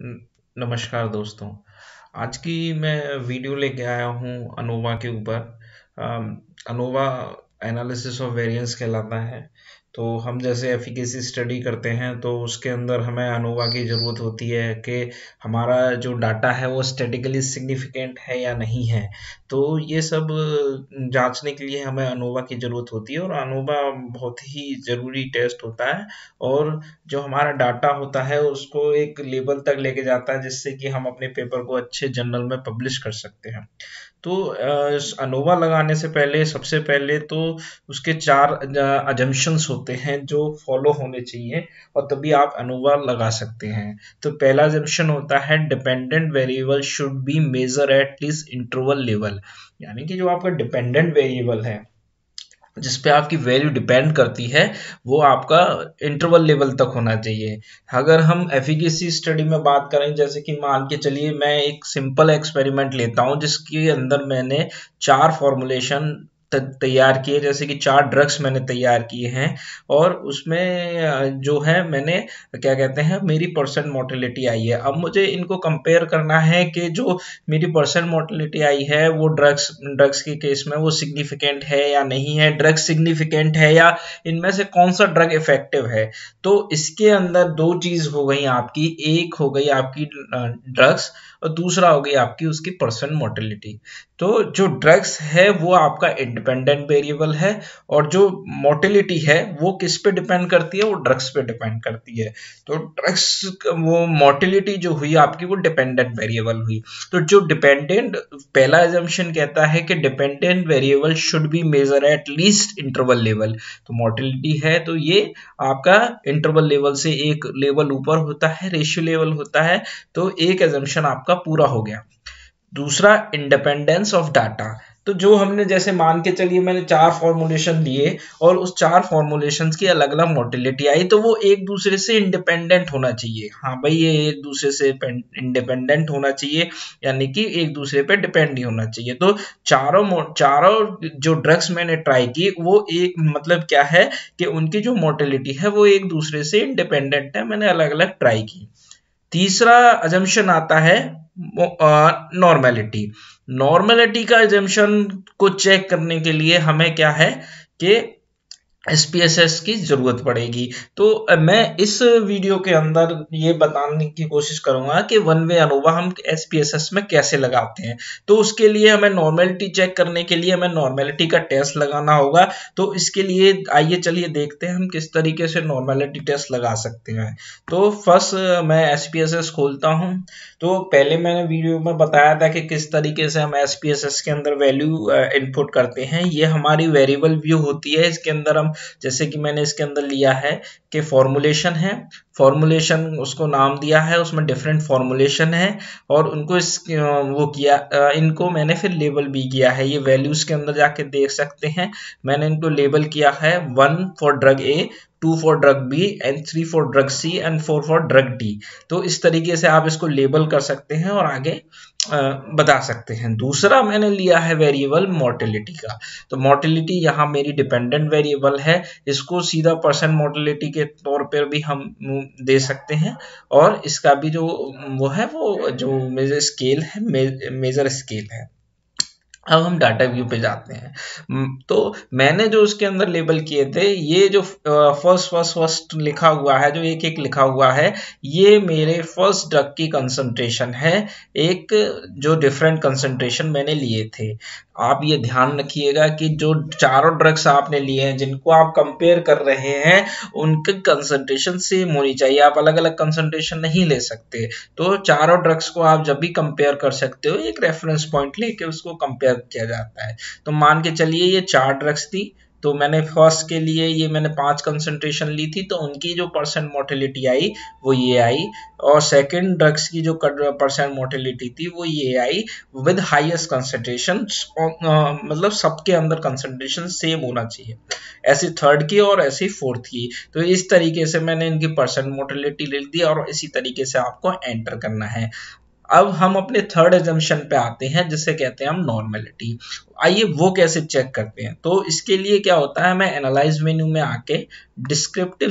न- नमस्कार दोस्तों। आज की मैं वीडियो लेके आया हूँ अनोवा के ऊपर। अनोवा एनालिसिस ऑफ वेरिएंस कहलाता है। तो हम जैसे एफिकेसी स्टडी करते हैं तो उसके अंदर हमें अनोवा की ज़रूरत होती है कि हमारा जो डाटा है वो स्टैटिकली सिग्निफिकेंट है या नहीं है। तो ये सब जांचने के लिए हमें अनोवा की ज़रूरत होती है और अनोवा बहुत ही ज़रूरी टेस्ट होता है। और जो हमारा डाटा होता है उसको एक लेवल तक लेके जाता है जिससे कि हम अपने पेपर को अच्छे जर्नल में पब्लिश कर सकते हैं। तो अनोवा लगाने से पहले सबसे पहले तो उसके 4 अजम्पशंस होते हैं जो फॉलो होने चाहिए और तभी आप अनोवा लगा सकते हैं। तो पहला अजम्पशन होता है dependent variable should be measure at least interval level. यानी कि जो आपका डिपेंडेंट वेरिएबल है जिस पे आपकी वैल्यू डिपेंड करती है वो आपका इंटरवल लेवल तक होना चाहिए। अगर हम एफिकेसी स्टडी में बात करें, जैसे कि मान के चलिए मैं एक सिंपल एक्सपेरिमेंट लेता हूं जिसके अंदर मैंने 4 फॉर्मुलेशन तैयार किए, जैसे कि 4 ड्रग्स मैंने तैयार किए हैं और उसमें जो है मैंने क्या कहते हैं मेरी परसेंट मोर्टेलिटी आई है। अब मुझे इनको कंपेयर करना है कि जो मेरी परसेंट मोर्टेलिटी आई है वो ड्रग्स के केस में वो सिग्निफिकेंट है या नहीं है, ड्रग सिग्निफिकेंट है या इनमें से कौन सा ड्रग इफेक्टिव है। तो इसके अंदर 2 चीज हो गई आपकी, एक हो गई आपकी ड्रग्स और दूसरा हो गई आपकी उसकी परसेंट मोर्टेलिटी। तो जो ड्रग्स है वो आपका इंडिपेंडेंट वेरिएबल है और जो मोर्टेलिटी है वो किस पे डिपेंड करती है, वो ड्रग्स पे डिपेंड करती है। तो ड्रग्स वो मोर्टेलिटी जो हुई आपकी वो डिपेंडेंट वेरिएबल हुई। तो जो डिपेंडेंट पहला एजम्पशन कहता है कि dependent variable should be measure at least interval level. तो मोर्टेलिटी है तो ये आपका इंटरवल लेवल से एक लेवल ऊपर होता है, रेशियो लेवल होता है। तो एक एजम्पशन आपका पूरा हो गया। दूसरा इंडिपेंडेंस ऑफ डाटा। तो जो हमने जैसे मान के चलिए मैंने 4 फॉर्मुलेशन दिए और उस 4 फॉर्मुलेशंस की अलग अलग मोर्टेलिटी आई तो वो एक दूसरे से इंडिपेंडेंट होना चाहिए। हाँ भाई, ये एक दूसरे से इंडिपेंडेंट होना चाहिए, यानी कि एक दूसरे पे डिपेंड नहीं होना चाहिए। तो चारों जो ड्रग्स मैंने ट्राई की वो एक मतलब क्या है कि उनकी जो मोर्टेलिटी है वो एक दूसरे से इंडिपेंडेंट है, मैंने अलग अलग ट्राई की। तीसरा अजम्पशन आता है नॉर्मेलिटी। नॉर्मेलिटी का अजम्पशन को चेक करने के लिए हमें क्या है कि एसपीएसएस की जरूरत पड़ेगी। तो मैं इस वीडियो के अंदर ये बताने की कोशिश करूंगा कि वन वे अनोवा हम एसपीएसएस में कैसे लगाते हैं। तो उसके लिए हमें नॉर्मेलिटी चेक करने के लिए हमें नॉर्मेलिटी का टेस्ट लगाना होगा। तो इसके लिए आइए चलिए देखते हैं हम किस तरीके से नॉर्मेलिटी टेस्ट लगा सकते हैं। तो फर्स्ट मैं एसपीएसएस खोलता हूं। तो पहले मैंने वीडियो में बताया था कि किस तरीके से हम एसपीएसएस के अंदर वैल्यू इनपुट करते हैं। ये हमारी वेरिएबल व्यू होती है। इसके अंदर हम जैसे कि मैंने इसके अंदर लिया है कि फॉर्मुलेशन है, फॉर्मुलेशन उसको नाम दिया है, उसमें डिफरेंट फॉर्मुलेशन है और उनको वो किया, इनको मैंने फिर लेबल भी किया है। ये वैल्यूज के अंदर जाके देख सकते हैं, मैंने इनको लेबल किया है 1 for drug A, 2 for drug B and 3 for drug C and 4 for drug D. तो इस तरीके से आप इसको लेबल कर सकते हैं और आगे बता सकते हैं। दूसरा मैंने लिया है वेरिएबल मोर्टेलिटी का। तो मोर्टेलिटी यहाँ मेरी डिपेंडेंट वेरिएबल है, इसको सीधा परसेंट मोर्टेलिटी के तौर पर भी हम दे सकते हैं और इसका भी जो वो है वो जो मेजर स्केल है, मेजर स्केल है। अब हम डाटा व्यू पे जाते हैं। तो मैंने जो उसके अंदर लेबल किए थे, ये जो फर्स्ट लिखा हुआ है, जो एक एक लिखा हुआ है, ये मेरे फर्स्ट ड्रग की कंसंट्रेशन है। एक जो डिफरेंट कंसंट्रेशन मैंने लिए थे। आप ये ध्यान रखिएगा कि जो चारों ड्रग्स आपने लिए हैं जिनको आप कंपेयर कर रहे हैं उनकी कंसंट्रेशन सेम होनी चाहिए। आप अलग अलग कंसंट्रेशन नहीं ले सकते। तो चारों ड्रग्स को आप जब भी कंपेयर कर सकते हो एक रेफरेंस पॉइंट लेके उसको कंपेयर किया जाता है। तो मान के चलिए ये 4 ड्रग्स थी, तो मैंने फर्स्ट के लिए ये मैंने 5 कंसंट्रेशन ली थी, तो उनकी जो परसेंट मोर्टेलिटी आई वो ये आई और सेकंड ड्रग्स की जो परसेंट मोर्टेलिटी थी वो ये आई विद हाईएस्ट कंसंट्रेशन। मतलब सबके अंदर कंसंट्रेशन सेम होना चाहिए, ऐसी थर्ड की और ऐसी फोर्थ की। तो इस तरीके से मैंने इनकी परसेंट मोर्टेलिटी लिख दी और इसी तरीके से आपको एंटर करना है। अब हम अपने थर्ड एजम्पशन पे आते हैं जिसे कहते हैं हम नॉर्मेलिटी। आइए वो कैसे चेक करते हैं। तो इसके लिए क्या होता है, मैं एनालाइज मेन्यू में आके डिस्क्रिप्टिव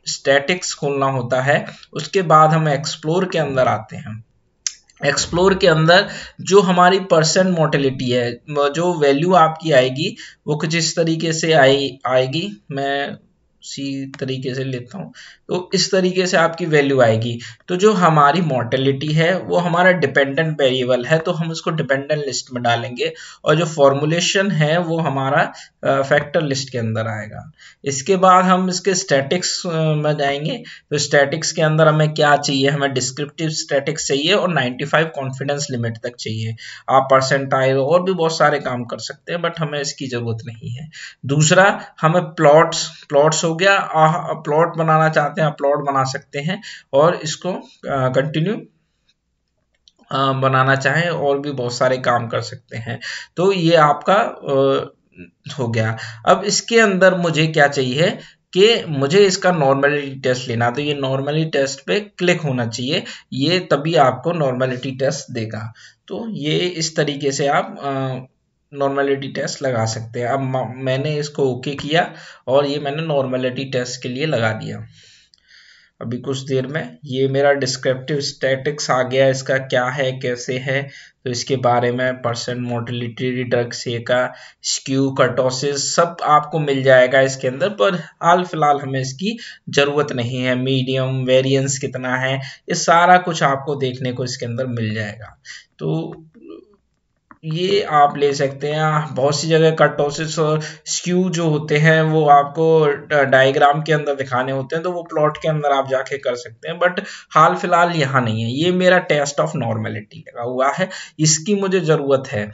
स्टैटिक्स खोलना होता है। उसके बाद हम एक्सप्लोर के अंदर आते हैं। एक्सप्लोर के अंदर जो हमारी परसेंट मोर्टेलिटी है, जो वैल्यू आपकी आएगी वो कुछ इस तरीके से आएगी। मैं इसी तरीके से लेता हूँ, तो इस तरीके से आपकी वैल्यू आएगी। तो जो हमारी मोर्टेलिटी है वो हमारा डिपेंडेंट वेरिएबल है, तो हम इसको डिपेंडेंट लिस्ट में डालेंगे, और जो फॉर्मुलेशन है वो हमारा फैक्टर लिस्ट के अंदर आएगा। इसके बाद हम इसके स्टैटिक्स में जाएंगे। तो स्टैटिक्स के अंदर हमें क्या चाहिए, हमें डिस्क्रिप्टिव स्टैटिक्स चाहिए और 95 कॉन्फिडेंस लिमिट तक चाहिए। आप परसेंटाइल और भी बहुत सारे काम कर सकते हैं, बट हमें इसकी जरूरत नहीं है। दूसरा, हमें प्लॉट्स हो गया, प्लॉट बनाना चाहते हैं प्लॉट बना सकते हैं, और इसको कंटिन्यू बनाना चाहें और भी बहुत सारे काम कर सकते हैं। तो ये आपका हो गया। अब इसके अंदर मुझे क्या चाहिए कि मुझे इसका नॉर्मलिटी टेस्ट लेना, तो ये नॉर्मलिटी टेस्ट पे क्लिक होना चाहिए, ये तभी आपको नॉर्मलिटी टेस्ट देगा। तो ये इस तरीके से आप नॉर्मलिटी टेस्ट लगा सकते हैं। अब मैंने इसको ओके किया और ये मैंने नॉर्मलिटी टेस्ट के लिए लगा दिया। अभी कुछ देर में ये मेरा डिस्क्रिप्टिव स्टैटिक्स आ गया, इसका क्या है कैसे है, तो इसके बारे में परसेंट मोर्टेलिटी, ड्रग से का स्क्यू, कर्टोसिस सब आपको मिल जाएगा इसके अंदर। पर हाल फिलहाल हमें इसकी जरूरत नहीं है। मीडियम वेरिएंस कितना है, ये सारा कुछ आपको देखने को इसके अंदर मिल जाएगा। तो ये आप ले सकते हैं। बहुत सी जगह कर्टोसिस और स्क्यू जो होते हैं वो आपको डायग्राम के अंदर दिखाने होते हैं, तो वो प्लॉट के अंदर आप जाके कर सकते हैं, बट हाल फिलहाल यहाँ नहीं है। ये मेरा टेस्ट ऑफ नॉर्मेलिटी लगा हुआ है, इसकी मुझे जरूरत है।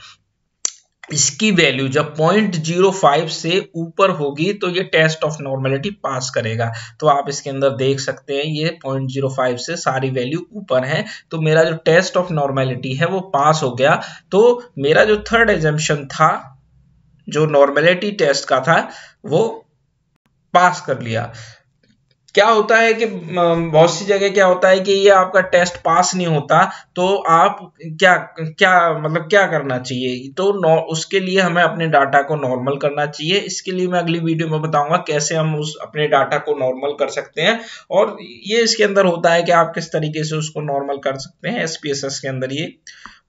इसकी वैल्यू जब 0.05 से ऊपर होगी तो ये टेस्ट ऑफ नॉर्मेलिटी पास करेगा। तो आप इसके अंदर देख सकते हैं ये 0.05 से सारी वैल्यू ऊपर है, तो मेरा जो टेस्ट ऑफ नॉर्मेलिटी है वो पास हो गया। तो मेरा जो थर्ड एजम्पशन था, जो नॉर्मेलिटी टेस्ट का था, वो पास कर लिया। क्या होता है कि बहुत सी जगह क्या होता है कि ये आपका टेस्ट पास नहीं होता, तो आप क्या क्या मतलब क्या करना चाहिए, तो उसके लिए हमें अपने डाटा को नॉर्मल करना चाहिए। इसके लिए मैं अगली वीडियो में बताऊंगा कैसे हम उस अपने डाटा को नॉर्मल कर सकते हैं, और ये इसके अंदर होता है कि आप किस तरीके से उसको नॉर्मल कर सकते हैं। SPSS के अंदर ये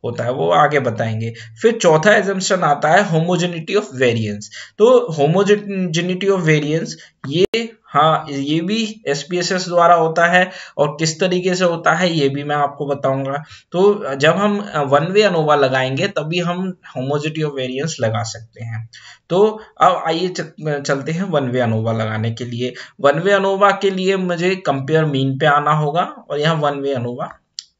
होता है, वो आगे बताएंगे। फिर चौथा एजम्पशन आता है होमोजेनिटी ऑफ वेरिएंस। तो होमोजेनिटी ऑफ वेरिएंस ये, हाँ, ये भी SPSS द्वारा होता है, और किस तरीके से होता है ये भी मैं आपको बताऊंगा। तो जब हम वन वे अनोवा लगाएंगे तभी हम होमोजेनिटी ऑफ वेरिएंस लगा सकते हैं। तो अब आइए चलते हैं वन वे अनोवा लगाने के लिए। वन वे अनोवा के लिए मुझे कंपेयर मीन पे आना होगा और यहाँ वन वे अनोवा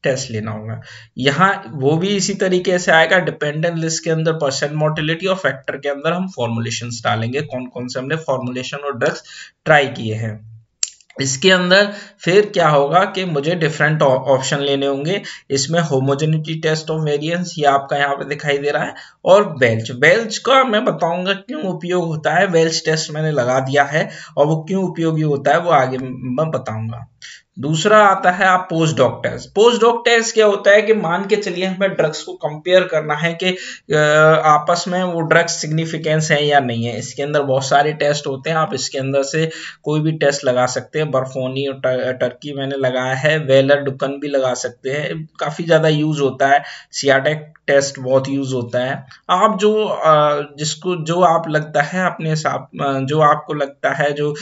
टेस्ट लेना होगा। यहाँ वो भी इसी तरीके से आएगा। डिपेंडेंट लिस्ट के अंदर परसेंट मोर्टेलिटी और फैक्टर के अंदर हम फॉर्मुलेशंस डालेंगे, कौन कौन से हमने फॉर्मुलेशन और ड्रग्स ट्राई किए हैं। इसके अंदर फिर क्या होगा कि मुझे डिफरेंट ऑप्शन लेने होंगे। इसमें होमोजेनिटी टेस्ट ऑफ वेरिएंस, ये आपका यहाँ पे दिखाई दे रहा है, और बेल्च का मैं बताऊंगा क्यों उपयोग होता है। बेल्च टेस्ट मैंने लगा दिया है, और वो क्यों उपयोगी होता है वो आगे मैं बताऊंगा। दूसरा आता है आप post hoc test. Post hoc test क्या होता है कि मान के चलिए हमें ड्रग्स को कंपेयर करना है कि आपस में वो ड्रग्स सिग्निफिकेंस है या नहीं है। इसके अंदर बहुत सारे टेस्ट होते हैं, आप इसके अंदर से कोई भी टेस्ट लगा सकते हैं। बर्फोनी और टर्की मैंने लगाया है, वेलर डुकन भी लगा सकते हैं, काफी ज्यादा यूज होता है। सियाटेक टेस्ट बहुत यूज होता है। आप जिसको जो आप लगता है अपने हिसाब, जो आपको लगता है जो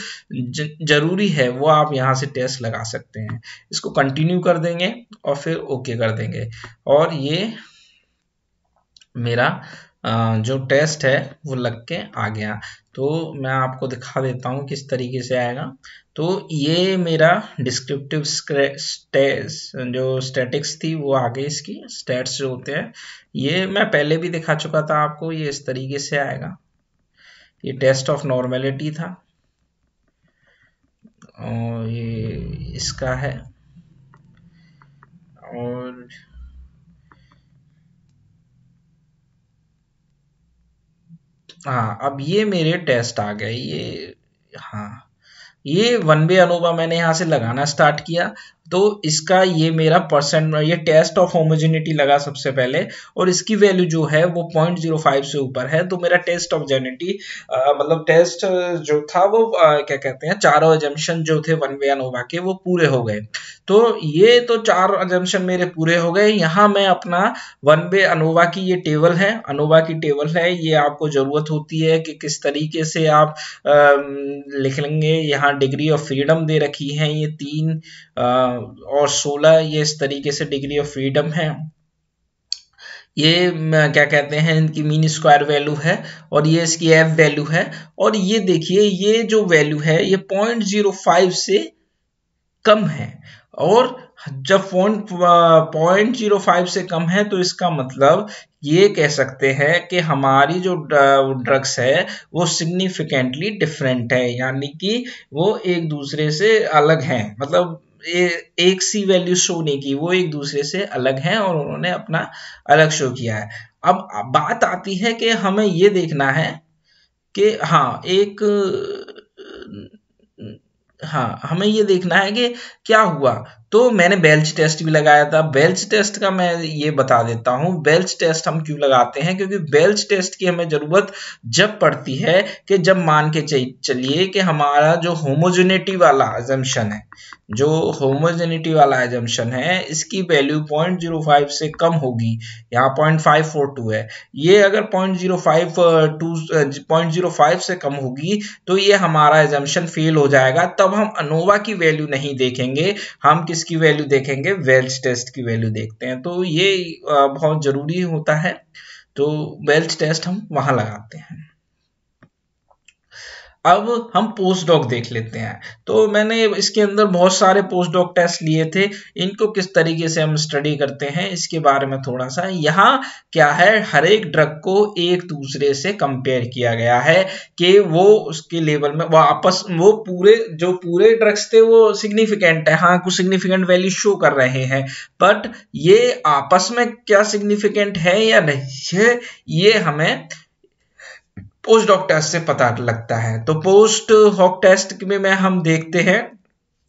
जरूरी है वो आप यहाँ से टेस्ट लगा सकते हैं। इसको कंटिन्यू कर देंगे और फिर ओके कर देंगे, और ये मेरा जो टेस्ट है वो लग के आ गया। तो मैं आपको दिखा देता हूँ किस तरीके से आएगा। तो ये मेरा डिस्क्रिप्टिव जो स्टैटिक्स थी वो आ गई। इसकी स्टैट्स जो होते हैं ये मैं पहले भी दिखा चुका था आपको, ये इस तरीके से आएगा। ये टेस्ट ऑफ नॉर्मेलिटी था, और ये इसका है, और हाँ, अब ये मेरे टेस्ट आ गए। ये, हाँ, ये वन वे अनोवा मैंने यहाँ से लगाना स्टार्ट किया। तो इसका ये मेरा परसेंट, ये टेस्ट ऑफ होमोजेनिटी लगा सबसे पहले, और इसकी वैल्यू जो है वो 0.05 से ऊपर है, तो मेरा टेस्ट ऑफ जेनिटी मतलब टेस्ट जो था वो क्या कहते हैं, चारों अजम्पशन जो थे वन वे अनोवा के वो पूरे हो गए। तो ये तो 4 अजम्पशन मेरे पूरे हो गए। यहाँ मैं अपना वन वे अनोवा की ये टेबल है, अनोवा की टेबल है, ये आपको जरूरत होती है कि किस तरीके से आप लिख लेंगे। यहाँ डिग्री ऑफ फ्रीडम दे रखी है, ये 3 और 16, ये इस तरीके से डिग्री ऑफ फ्रीडम है। ये क्या कहते हैं, इनकी मीन स्क्वायर वैल्यू है, और ये इसकी एफ वैल्यू है। और ये देखिए ये जो वैल्यू है ये 0.05 से कम है, और जब 0.05 से कम है तो इसका मतलब ये कह सकते हैं कि हमारी जो ड्रग्स है वो सिग्निफिकेंटली डिफरेंट है, यानी कि वो एक दूसरे से अलग हैं, मतलब एक सी वैल्यू शो नहीं की, वो एक दूसरे से अलग हैं और उन्होंने अपना अलग शो किया है। अब बात आती है कि हमें ये देखना है कि हमें ये देखना है कि क्या हुआ। तो मैंने बेल्च टेस्ट भी लगाया था। बेल्च टेस्ट का मैं ये बता देता हूँ, बेल्च टेस्ट हम क्यों लगाते हैं, क्योंकि बेल्च टेस्ट की हमें जरूरत जब पड़ती है कि जब मान के चलिए कि हमारा जो होमोजेनिटी वाला अजम्पशन है, जो होमोजेनिटी वाला एजम्पशन है, इसकी वैल्यू 0.05 से कम होगी, यहाँ 0.542 है, ये अगर 0.05 से कम होगी तो ये हमारा एजम्पशन फेल हो जाएगा। तब हम अनोवा की वैल्यू नहीं देखेंगे, हम किसकी वैल्यू देखेंगे, वेल्च टेस्ट की वैल्यू देखते हैं। तो ये बहुत जरूरी होता है, तो वेल्च टेस्ट हम वहां लगाते हैं। अब हम पोस्ट डॉक देख लेते हैं। तो मैंने इसके अंदर बहुत सारे पोस्ट डॉक टेस्ट लिए थे, इनको किस तरीके से हम स्टडी करते हैं इसके बारे में थोड़ा सा। यहाँ क्या है, हर एक ड्रग को एक दूसरे से कंपेयर किया गया है कि वो उसके लेवल में वो पूरे ड्रग्स थे वो सिग्निफिकेंट है, हाँ कुछ सिग्निफिकेंट वैल्यू शो कर रहे हैं, बट ये आपस में क्या सिग्निफिकेंट है या नहीं है, ये हमें पोस्ट डॉक टेस्ट से पता लगता है। तो पोस्ट हॉक टेस्ट में हम देखते हैं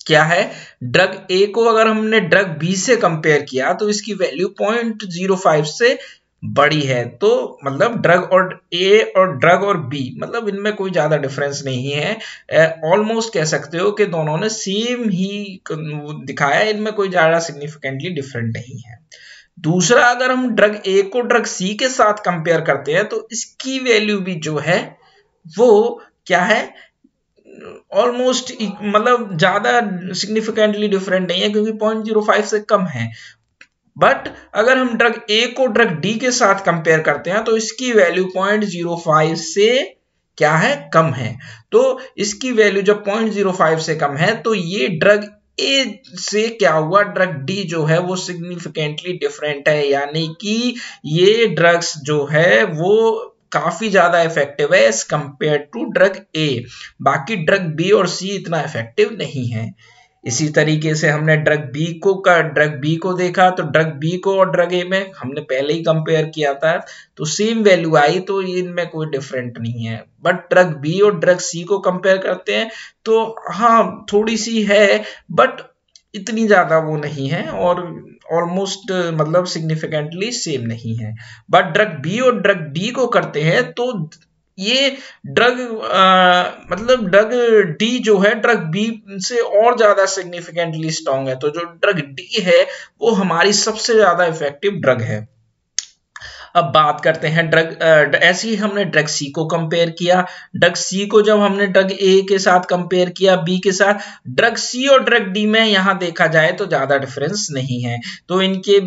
क्या है, ड्रग ए को अगर हमने ड्रग बी से कंपेयर किया तो इसकी वैल्यू 0.05 से बड़ी है, तो मतलब ड्रग और ए और ड्रग और बी मतलब इनमें कोई ज्यादा डिफरेंस नहीं है, ऑलमोस्ट कह सकते हो कि दोनों ने सेम ही दिखाया, इनमें कोई ज्यादा सिग्निफिकेंटली डिफरेंट नहीं है। दूसरा, अगर हम ड्रग ए को ड्रग सी के साथ कंपेयर करते हैं तो इसकी वैल्यू भी जो है वो क्या है, ऑलमोस्ट मतलब ज्यादा सिग्निफिकेंटली डिफरेंट नहीं है, क्योंकि 0.05 से कम है। बट अगर हम ड्रग ए को ड्रग डी के साथ कंपेयर करते हैं तो इसकी वैल्यू 0.05 से क्या है, कम है। तो इसकी वैल्यू जब 0.05 से कम है तो ये ड्रग ए से क्या हुआ, ड्रग डी जो है वो सिग्निफिकेंटली डिफरेंट है, यानी कि ये ड्रग्स जो है वो काफी ज्यादा इफेक्टिव है as compared to drug A, बाकी ड्रग बी और सी इतना इफेक्टिव नहीं है। इसी तरीके से हमने ड्रग बी को देखा, तो ड्रग बी को और ड्रग ए में हमने पहले ही कंपेयर किया था तो सेम वैल्यू आई, तो इनमें कोई डिफरेंट नहीं है। बट ड्रग बी और ड्रग सी को कंपेयर करते हैं तो हाँ थोड़ी सी है, बट इतनी ज्यादा वो नहीं है, और ऑलमोस्ट मतलब सिग्निफिकेंटली सेम नहीं है। बट ड्रग बी और ड्रग डी को करते हैं तो ये ड्रग मतलब ड्रग डी जो है ड्रग बी से और ज्यादा सिग्निफिकेंटली स्ट्रॉन्ग है, तो जो ड्रग डी है वो हमारी सबसे ज्यादा इफेक्टिव ड्रग है। अब बात करते हैं ऐसे ही हमने ड्रग सी को कंपेयर किया, ड्रग सी को जब हमने ड्रग ए के साथ कंपेयर किया बी के साथ, ड्रग सी और ड्रग डी में यहां देखा जाए तो ज्यादा डिफरेंस नहीं है, तो इनके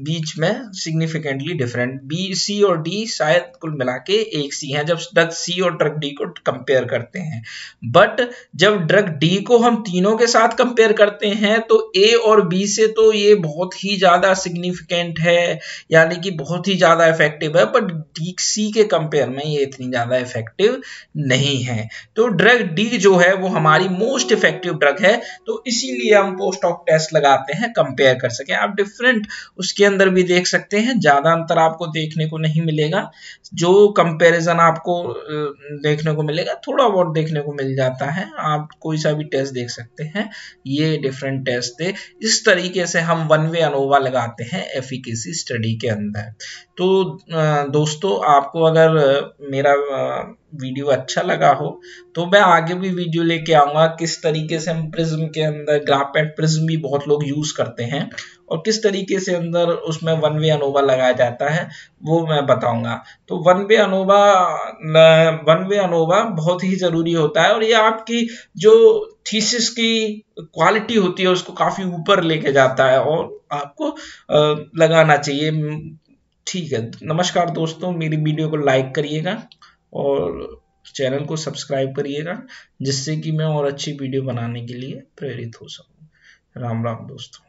बीच में सिग्निफिकेंटली डिफरेंट बी सी और डी शायद कुल मिला के एक सी है जब ड्रग सी और ड्रग डी को कंपेयर करते हैं। बट जब ड्रग डी को हम तीनों के साथ कंपेयर करते हैं तो ए और बी से तो ये बहुत ही ज्यादा सिग्निफिकेंट है, यानी कि बहुत ही ज्यादा ज़्यादा इफेक्टिव है, बट DeepSeek के कंपेयर में ये इतनी ज़्यादा इफेक्टिव नहीं है। तो ड्रग डी जो है वो हमारी मोस्ट इफेक्टिव ड्रग है, तो इसीलिए हम पोस्ट ऑक टेस्ट लगाते हैं, कंपेयर कर सकें। आप डिफरेंट उसके अंदर भी देख सकते हैं, ज़्यादा अंतर आपको देखने को नहीं मिलेगा। जो कंपैरिजन आपको देखने को मिलेगा, थोड़ा बहुत देखने को मिल जाता है। आप कोई सा भी टेस्ट देख सकते हैं, ये डिफरेंट टेस्ट थे। इस तरीके से हम वन वे अनोवा लगाते हैं एफिकेसी स्टडी के अंदर। तो दोस्तों, आपको अगर मेरा वीडियो अच्छा लगा हो तो मैं आगे भी वीडियो लेके आऊंगा। किस तरीके से हम प्रिज्म के अंदर, ग्राफाइट प्रिज्म भी बहुत लोग यूज करते हैं, और किस तरीके से अंदर उसमें वन वे अनोवा लगाया जाता है वो मैं बताऊंगा। तो वन वे अनोवा बहुत ही जरूरी होता है, और ये आपकी जो थीसिस की क्वालिटी होती है उसको काफी ऊपर लेके जाता है, और आपको लगाना चाहिए। ठीक है, नमस्कार दोस्तों, मेरी वीडियो को लाइक करिएगा और चैनल को सब्सक्राइब करिएगा, जिससे कि मैं और अच्छी वीडियो बनाने के लिए प्रेरित हो सकूं। राम राम दोस्तों।